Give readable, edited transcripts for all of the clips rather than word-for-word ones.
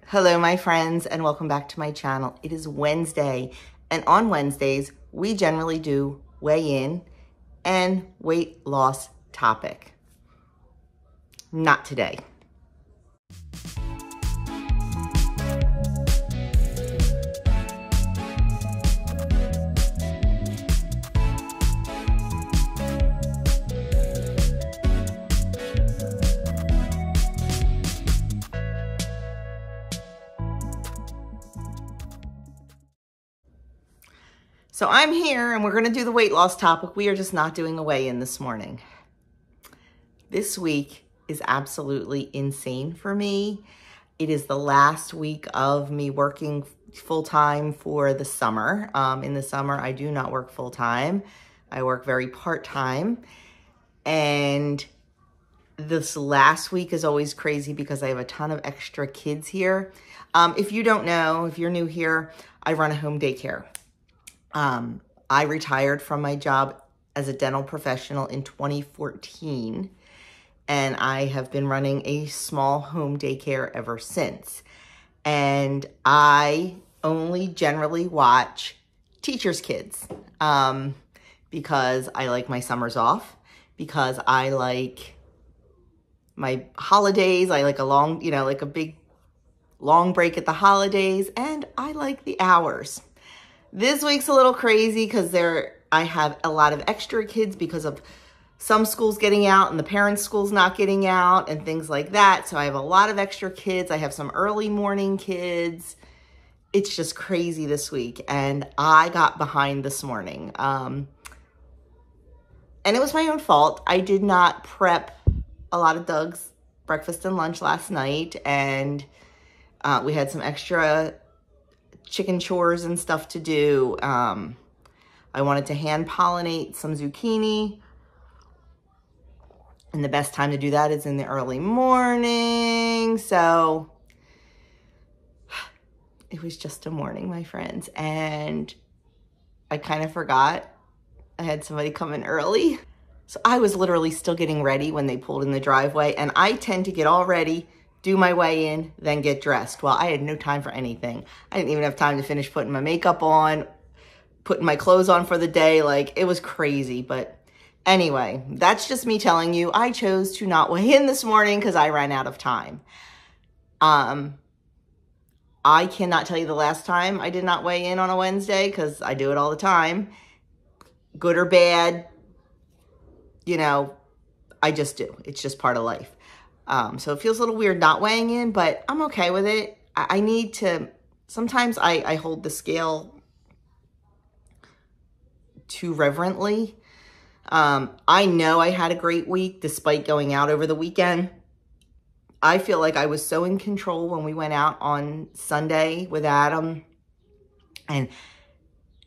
Hello, my friends, and welcome back to my channel. It is Wednesday, and on Wednesdays, we generally do weigh-in and weight loss topic. Not today. So I'm here and we're going to do the weight loss topic. We are just not doing a weigh-in this morning. This week is absolutely insane for me. It is the last week of me working full-time for the summer. In the summer, I do not work full-time. I work very part-time. And this last week is always crazy because I have a ton of extra kids here. If you don't know, if you're new here, I run a home daycare. I retired from my job as a dental professional in 2014, and I have been running a small home daycare ever since. And I only generally watch teachers' kids because I like my summers off, because I like my holidays. I like a long, like a big long break at the holidays, and I like the hours. This week's a little crazy because I have a lot of extra kids because of some schools getting out and the parents' schools not getting out and things like that. So I have a lot of extra kids. I have some early morning kids. It's just crazy this week. And I got behind this morning. And it was my own fault. I did not prep a lot of Doug's breakfast and lunch last night. And we had some extra chicken chores and stuff to do. I wanted to hand pollinate some zucchini, and the best time to do that is in the early morning. So it was just a morning, my friends, and I kind of forgot I had somebody come in early. So I was literally still getting ready when they pulled in the driveway, and I tend to get all ready, do my weigh-in, then get dressed. Well, I had no time for anything. I didn't even have time to finish putting my makeup on, putting my clothes on for the day. Like, it was crazy. But anyway, that's just me telling you, I chose to not weigh in this morning because I ran out of time. I cannot tell you the last time I did not weigh in on a Wednesday because I do it all the time. Good or bad, I just do. It's just part of life. So it feels a little weird not weighing in, but I'm okay with it. I need to, sometimes I hold the scale too reverently. I know I had a great week despite going out over the weekend. I feel like I was so in control when we went out on Sunday with Adam. And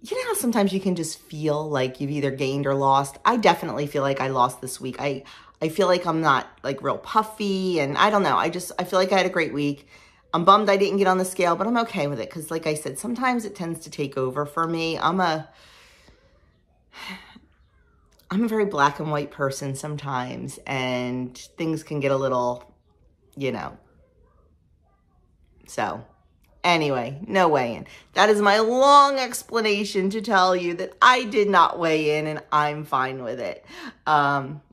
you know how sometimes you can just feel like you've either gained or lost? I definitely feel like I lost this week. I feel like I'm not like real puffy, and I don't know. I feel like I had a great week. I'm bummed I didn't get on the scale, but I'm okay with it because like I said, sometimes it tends to take over for me. I'm a very black and white person sometimes, and things can get a little, So anyway, no weigh-in. That is my long explanation to tell you that I did not weigh in and I'm fine with it.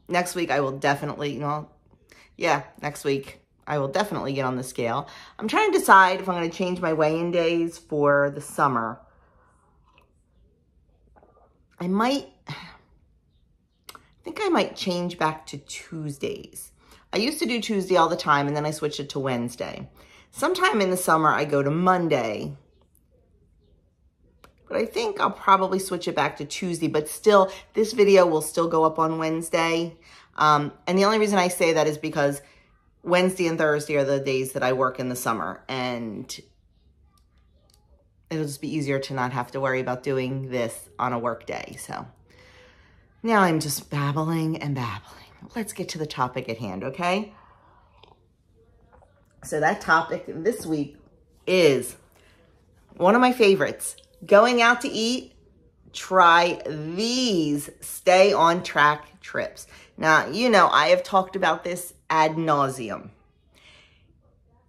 Next week I will definitely, next week I will definitely get on the scale. I'm trying to decide if I'm going to change my weigh-in days for the summer. I think I might change back to Tuesdays. I used to do Tuesday all the time, and then I switched it to Wednesday. Sometime in the summer, I go to Monday, but I think I'll probably switch it back to Tuesday, but still, this video will still go up on Wednesday. And the only reason I say that is because Wednesday and Thursday are the days that I work in the summer, and it'll just be easier to not have to worry about doing this on a work day. So now I'm just babbling and babbling. Let's get to the topic at hand, okay? So that topic this week is one of my favorites. Going out to eat, try these stay on track trips. Now, I have talked about this ad nauseum.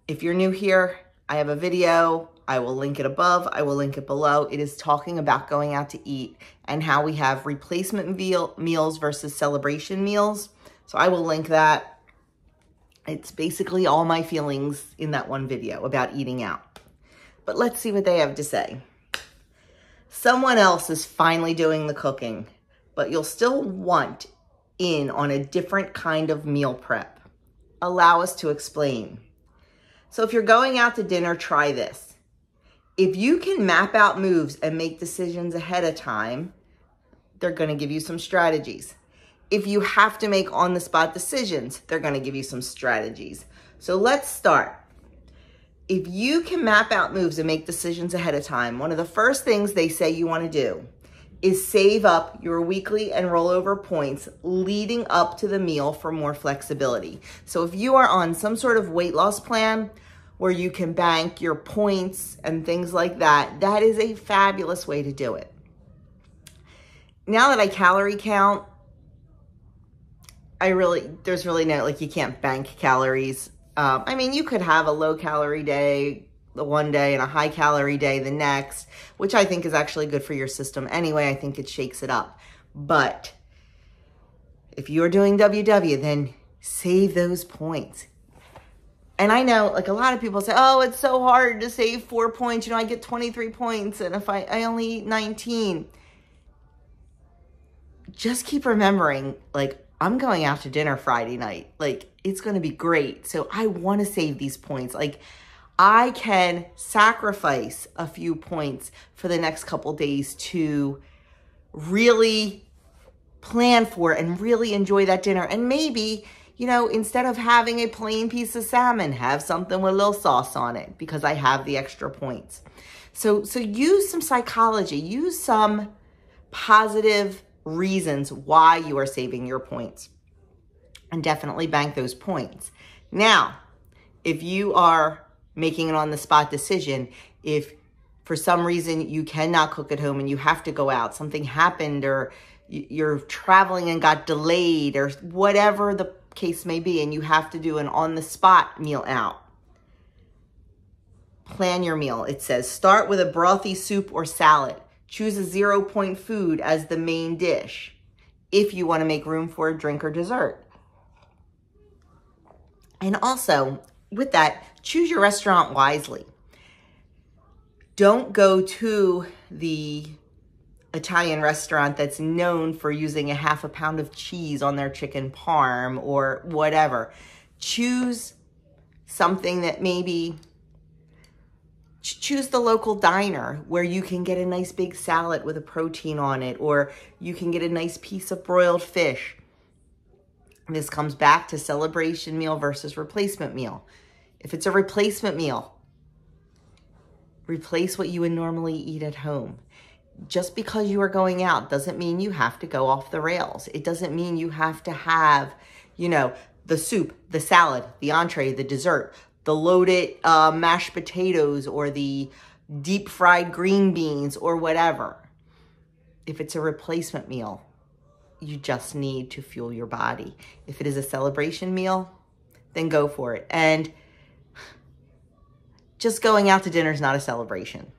If you're new here, I have a video. I will link it above. I will link it below. It is talking about going out to eat and how we have replacement meals versus celebration meals. So I will link that. It's basically all my feelings in that one video about eating out. But let's see what they have to say. Someone else is finally doing the cooking, but you'll still want in on a different kind of meal prep. Allow us to explain. So if you're going out to dinner, try this. If you can map out moves and make decisions ahead of time, they're going to give you some strategies. If you have to make on-the-spot decisions, they're going to give you some strategies. So let's start. If you can map out moves and make decisions ahead of time, one of the first things they say you want to do is save up your weekly and rollover points leading up to the meal for more flexibility. So if you are on some sort of weight loss plan where you can bank your points and things like that, that is a fabulous way to do it. Now that I calorie count, there's really no, like, you can't bank calories. I mean, you could have a low calorie day the one day and a high calorie day the next, which I think is actually good for your system anyway. I think it shakes it up. But if you're doing WW, then save those points. And I know, like, a lot of people say, oh, it's so hard to save 4 points. You know, I get 23 points, and if I only eat 19. Just keep remembering, like, I'm going out to dinner Friday night. Like, it's going to be great. So I want to save these points. Like, I can sacrifice a few points for the next couple days to really plan for and really enjoy that dinner. And maybe, you know, instead of having a plain piece of salmon, have something with a little sauce on it because I have the extra points. So use some psychology, use some positive reasons why you are saving your points, and definitely bank those points. Now, if you are making an on-the-spot decision, if for some reason you cannot cook at home and you have to go out, something happened, or you're traveling and got delayed, or whatever the case may be, and you have to do an on-the-spot meal out, plan your meal. It says start with a brothy soup or salad. Choose a 0-point food as the main dish if you want to make room for a drink or dessert. And also, with that, choose your restaurant wisely. Don't go to the Italian restaurant that's known for using a half a pound of cheese on their chicken parm or whatever. Choose something that maybe, choose the local diner where you can get a nice big salad with a protein on it, or you can get a nice piece of broiled fish. This comes back to celebration meal versus replacement meal. If it's a replacement meal, replace what you would normally eat at home. Just because you are going out doesn't mean you have to go off the rails. It doesn't mean you have to have, you know, the soup, the salad, the entree, the dessert, the loaded mashed potatoes, or the deep fried green beans, or whatever. If it's a replacement meal, you just need to fuel your body. If it is a celebration meal, then go for it. And just going out to dinner is not a celebration.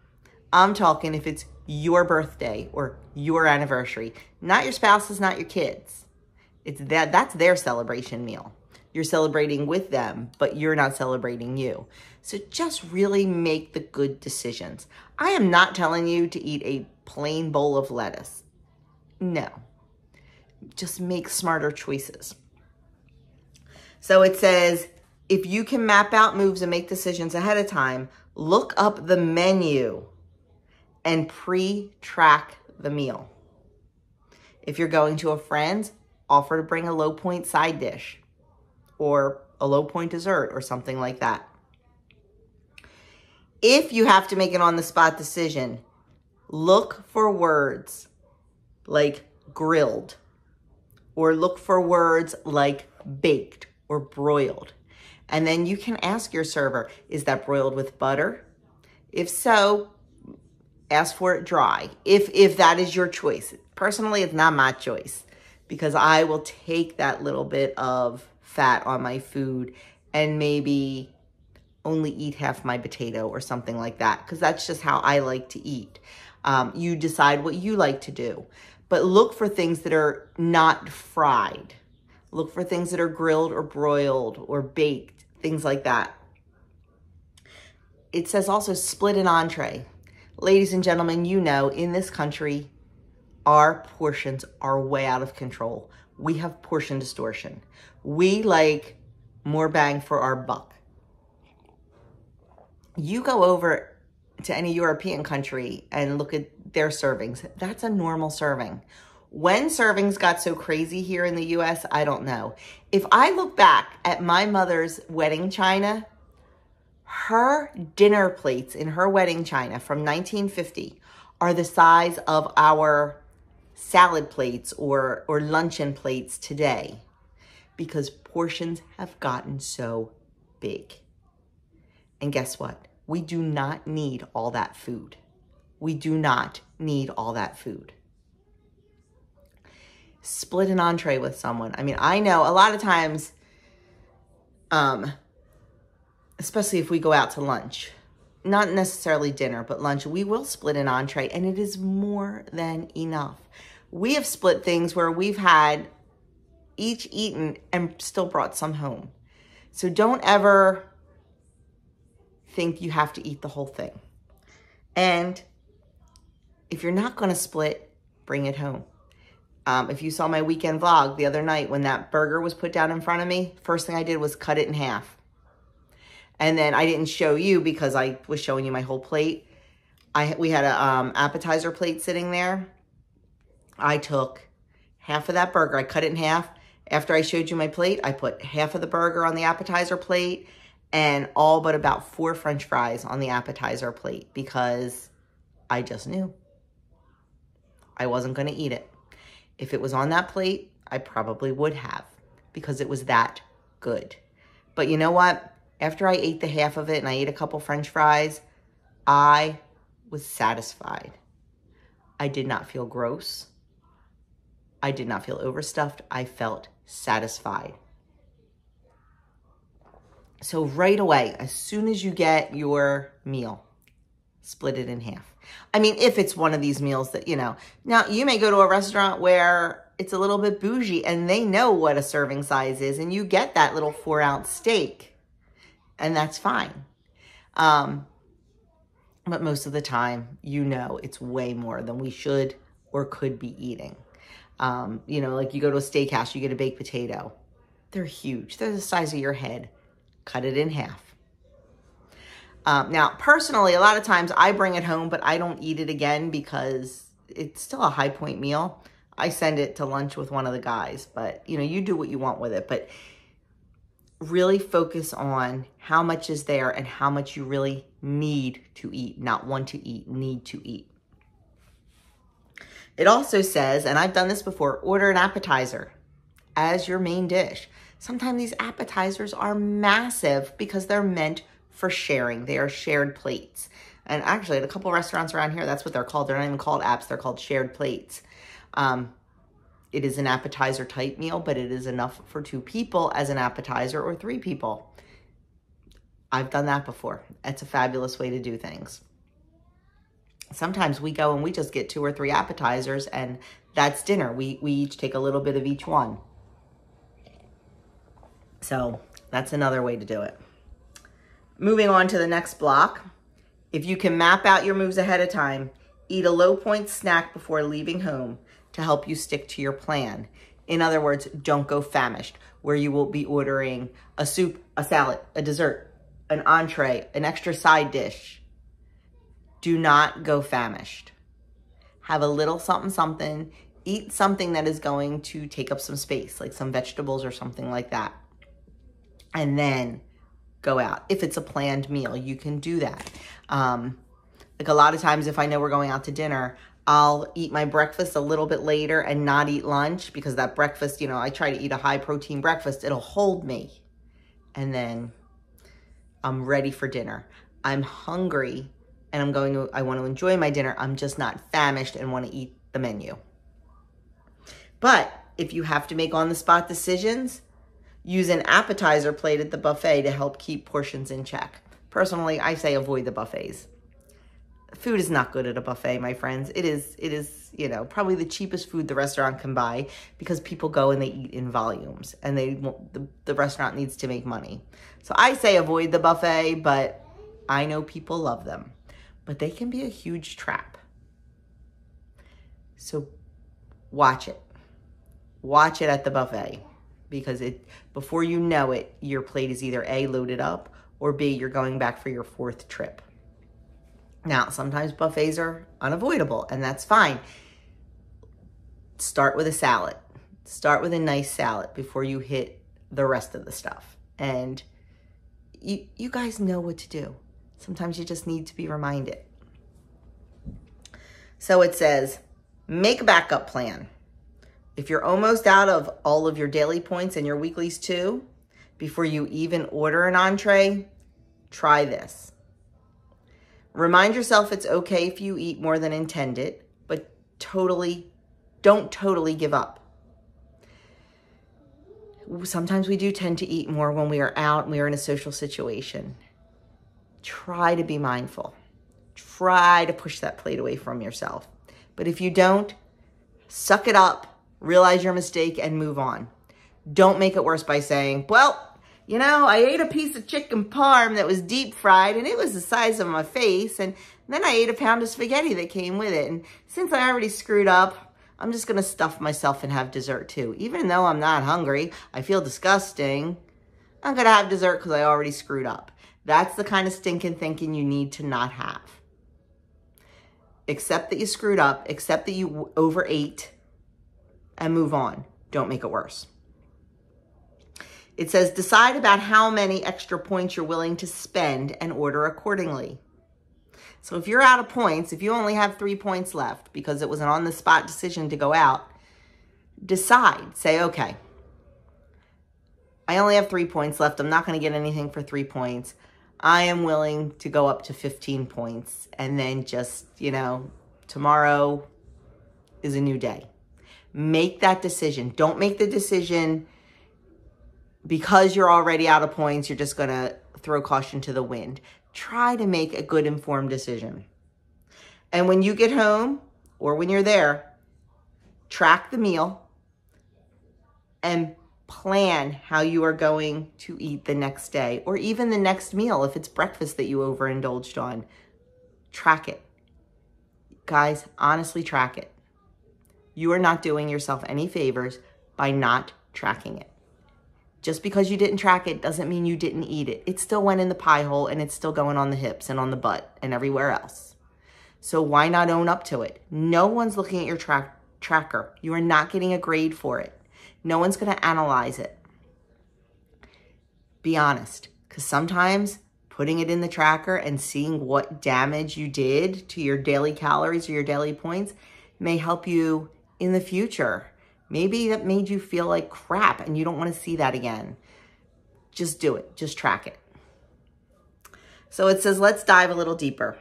I'm talking if it's your birthday or your anniversary, not your spouse's, not your kids. It's that's their celebration meal. You're celebrating with them, but you're not celebrating you. So just really make the good decisions. I am not telling you to eat a plain bowl of lettuce. No. Just make smarter choices. So it says, if you can map out moves and make decisions ahead of time, look up the menu and pre-track the meal. If you're going to a friend's, offer to bring a low point side dish or a low point dessert or something like that. If you have to make an on-the-spot decision, look for words like grilled, or look for words like baked or broiled. And then you can ask your server, is that broiled with butter? If so, ask for it dry, if that is your choice. Personally, it's not my choice, because I will take that little bit of fat on my food and maybe only eat half my potato or something like that, because that's just how I like to eat. You decide what you like to do, but look for things that are not fried. Look for things that are grilled or broiled or baked, things like that. It says also split an entree. Ladies and gentlemen, you know, in this country, our portions are way out of control. We have portion distortion. We like more bang for our buck. You go over to any European country and look at their servings. That's a normal serving. When servings got so crazy here in the US, I don't know. If I look back at my mother's wedding china, her dinner plates in her wedding china from 1950 are the size of our salad plates or luncheon plates today, because portions have gotten so big. And guess what? We do not need all that food. We do not need all that food. Split an entree with someone. I mean, I know a lot of times, especially if we go out to lunch, not necessarily dinner, but lunch, we will split an entree, and it is more than enough. We have split things where we've had each eaten and still brought some home. So don't ever think you have to eat the whole thing. And if you're not going to split, bring it home. If you saw my weekend vlog the other night when that burger was put down in front of me, first thing I did was cut it in half. And then I didn't show you because I was showing you my whole plate. We had a appetizer plate sitting there. I took half of that burger. I cut it in half. After I showed you my plate, I put half of the burger on the appetizer plate and all but about 4 French fries on the appetizer plate, because I just knew I wasn't going to eat it. If it was on that plate, I probably would have, because it was that good. But you know what? After I ate the half of it and I ate a couple French fries, I was satisfied. I did not feel gross. I did not feel overstuffed. I felt satisfied. So right away, as soon as you get your meal, split it in half. I mean, if it's one of these meals that, you know, now you may go to a restaurant where it's a little bit bougie and they know what a serving size is, and you get that little 4-ounce steak, and that's fine. But most of the time, you know, it's way more than we should or could be eating. You know, like you go to a steakhouse, you get a baked potato. They're huge. They're the size of your head. Cut it in half. Now, personally, a lot of times I bring it home, but I don't eat it again because it's still a high point meal. I send it to lunch with one of the guys, but you know, you do what you want with it, but really focus on how much is there and how much you really need to eat, not want to eat, need to eat. It also says, and I've done this before, order an appetizer as your main dish. Sometimes these appetizers are massive because they're meant for sharing. They are shared plates. And actually, at a couple restaurants around here, that's what they're called. They're not even called apps. They're called shared plates. It is an appetizer type meal, but it is enough for 2 people as an appetizer, or 3 people. I've done that before. It's a fabulous way to do things. Sometimes we go and we just get 2 or 3 appetizers, and that's dinner. We each take a little bit of each one. So that's another way to do it. Moving on to the next block. If you can map out your moves ahead of time, eat a low point snack before leaving home to help you stick to your plan. In other words, don't go famished, where you will be ordering a soup, a salad, a dessert, an entree, an extra side dish. Do not go famished. Have a little something, something. Eat something that is going to take up some space, like some vegetables or something like that. And then go out. If it's a planned meal, you can do that. Like a lot of times, if I know we're going out to dinner, I'll eat my breakfast a little bit later and not eat lunch, because that breakfast, you know, I try to eat a high protein breakfast. It'll hold me. And then I'm ready for dinner. I'm hungry and I want to enjoy my dinner. I'm just not famished and want to eat the menu. But if you have to make on-the-spot decisions, use an appetizer plate at the buffet to help keep portions in check. Personally, I say avoid the buffets. Food is not good at a buffet, my friends. It is, you know, probably the cheapest food the restaurant can buy because people go and they eat in volumes and the restaurant needs to make money. So I say avoid the buffet, but I know people love them. But they can be a huge trap. So watch it. Watch it at the buffet because before you know it, your plate is either A, loaded up, or B, you're going back for your 4th trip. Now, sometimes buffets are unavoidable, and that's fine. Start with a salad. Start with a nice salad before you hit the rest of the stuff. And you guys know what to do. Sometimes you just need to be reminded. So it says, make a backup plan. If you're almost out of all of your daily points and your weeklies too, before you even order an entree, try this. Remind yourself it's okay if you eat more than intended, but don't totally give up. Sometimes we do tend to eat more when we are out and we are in a social situation. Try to be mindful. Try to push that plate away from yourself. But if you don't, suck it up, realize your mistake, and move on. Don't make it worse by saying, well, you know, I ate a piece of chicken parm that was deep fried and it was the size of my face. And then I ate a pound of spaghetti that came with it. And since I already screwed up, I'm just going to stuff myself and have dessert too. Even though I'm not hungry, I feel disgusting. I'm going to have dessert because I already screwed up. That's the kind of stinking thinking you need to not have. Accept that you screwed up. Accept that you overate and move on. Don't make it worse. It says, decide about how many extra points you're willing to spend and order accordingly. So if you're out of points, if you only have 3 points left because it was an on-the-spot decision to go out, decide. Say, okay, I only have 3 points left. I'm not going to get anything for 3 points. I am willing to go up to 15 points. And then just, you know, tomorrow is a new day. Make that decision. Don't make the decision because you're already out of points, you're just going to throw caution to the wind. Try to make a good informed decision. And when you get home or when you're there, track the meal and plan how you are going to eat the next day or even the next meal if it's breakfast that you overindulged on. Track it. Guys, honestly, track it. You are not doing yourself any favors by not tracking it. Just because you didn't track it doesn't mean you didn't eat it. It still went in the pie hole and it's still going on the hips and on the butt and everywhere else. So why not own up to it? No one's looking at your tracker. You are not getting a grade for it. No one's going to analyze it. Be honest, because sometimes putting it in the tracker and seeing what damage you did to your daily calories or your daily points may help you in the future. Maybe that made you feel like crap and you don't want to see that again. Just do it. Just track it. So it says, let's dive a little deeper.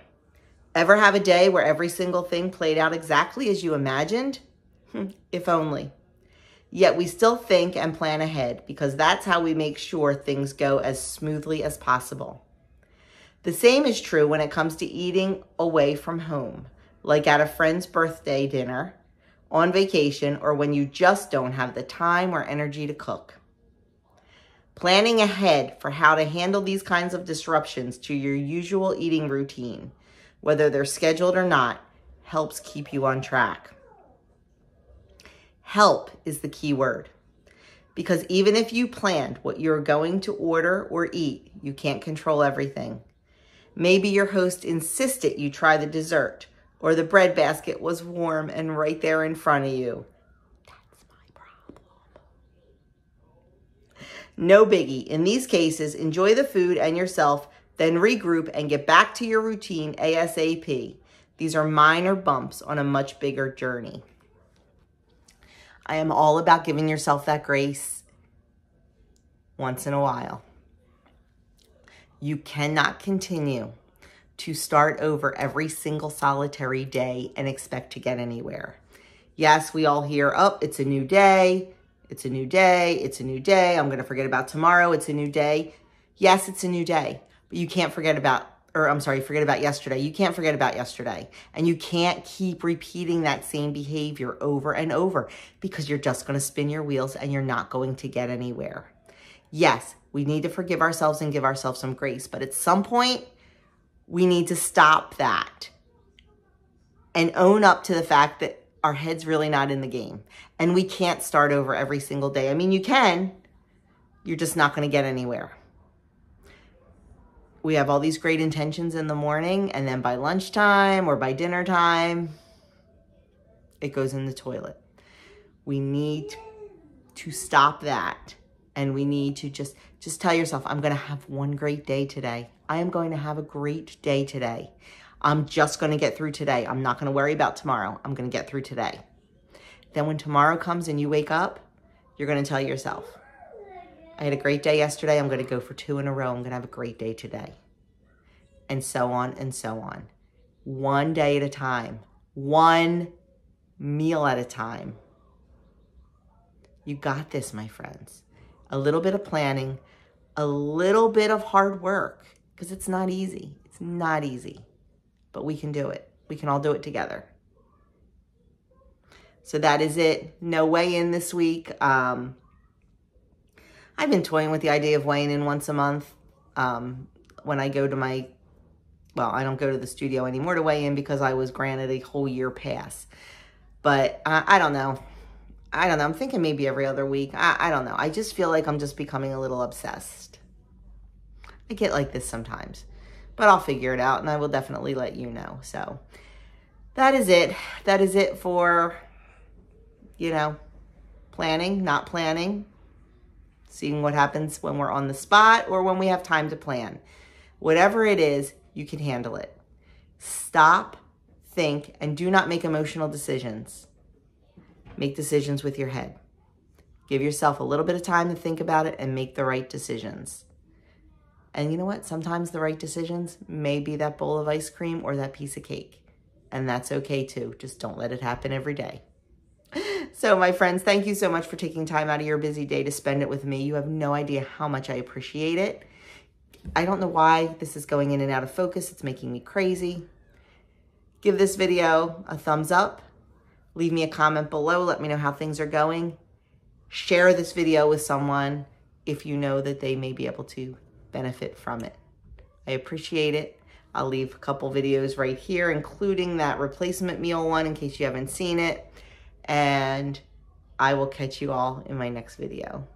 Ever have a day where every single thing played out exactly as you imagined? If only. Yet we still think and plan ahead because that's how we make sure things go as smoothly as possible. The same is true when it comes to eating away from home, like at a friend's birthday dinner, on vacation, or when you just don't have the time or energy to cook. Planning ahead for how to handle these kinds of disruptions to your usual eating routine, whether they're scheduled or not, helps keep you on track. Help is the key word, because even if you planned what you're going to order or eat, you can't control everything. Maybe your host insisted you try the dessert, or the bread basket was warm and right there in front of you. That's my problem. No biggie. In these cases, enjoy the food and yourself, then regroup and get back to your routine ASAP. These are minor bumps on a much bigger journey. I am all about giving yourself that grace once in a while. You cannot continue to start over every single solitary day and expect to get anywhere. Yes, we all hear, oh, it's a new day. It's a new day. It's a new day. I'm going to forget about tomorrow. It's a new day. Yes, it's a new day. but you can't forget about, or I'm sorry, forget about yesterday. You can't forget about yesterday. And you can't keep repeating that same behavior over and over because you're just going to spin your wheels and you're not going to get anywhere. Yes, we need to forgive ourselves and give ourselves some grace, but at some point, we need to stop that and own up to the fact that our head's really not in the game. And we can't start over every single day. I mean, you can. You're just not going to get anywhere. We have all these great intentions in the morning, and then by lunchtime or by dinner time, it goes in the toilet. We need to stop that. And we need to just tell yourself, I'm going to have one great day today. I am going to have a great day today. I'm just going to get through today. I'm not going to worry about tomorrow. I'm going to get through today. Then when tomorrow comes and you wake up, you're going to tell yourself, I had a great day yesterday. I'm going to go for 2 in a row. I'm going to have a great day today. And so on and so on. One day at a time. One meal at a time. You got this, my friends. A little bit of planning, a little bit of hard work, because it's not easy. It's not easy, but we can do it. We can all do it together. So that is it. No weigh-in this week. I've been toying with the idea of weighing in once a month. When I go to my, well, I don't go to the studio anymore to weigh in because I was granted a whole year pass. But I don't know. I'm thinking maybe every other week. I don't know. I just feel like I'm just becoming a little obsessed. I get like this sometimes, but I'll figure it out and I will definitely let you know. So that is it. That is it for, you know, planning, not planning, seeing what happens when we're on the spot or when we have time to plan. Whatever it is, you can handle it. Stop, think, and do not make emotional decisions. Make decisions with your head. Give yourself a little bit of time to think about it and make the right decisions. And you know what? Sometimes the right decisions may be that bowl of ice cream or that piece of cake. And that's okay too. Just don't let it happen every day. So my friends, thank you so much for taking time out of your busy day to spend it with me. You have no idea how much I appreciate it. I don't know why this is going in and out of focus. It's making me crazy. Give this video a thumbs up. Leave me a comment below. Let me know how things are going. Share this video with someone if you know that they may be able to benefit from it. I appreciate it. I'll leave a couple videos right here, including that replacement meal one in case you haven't seen it. And I will catch you all in my next video.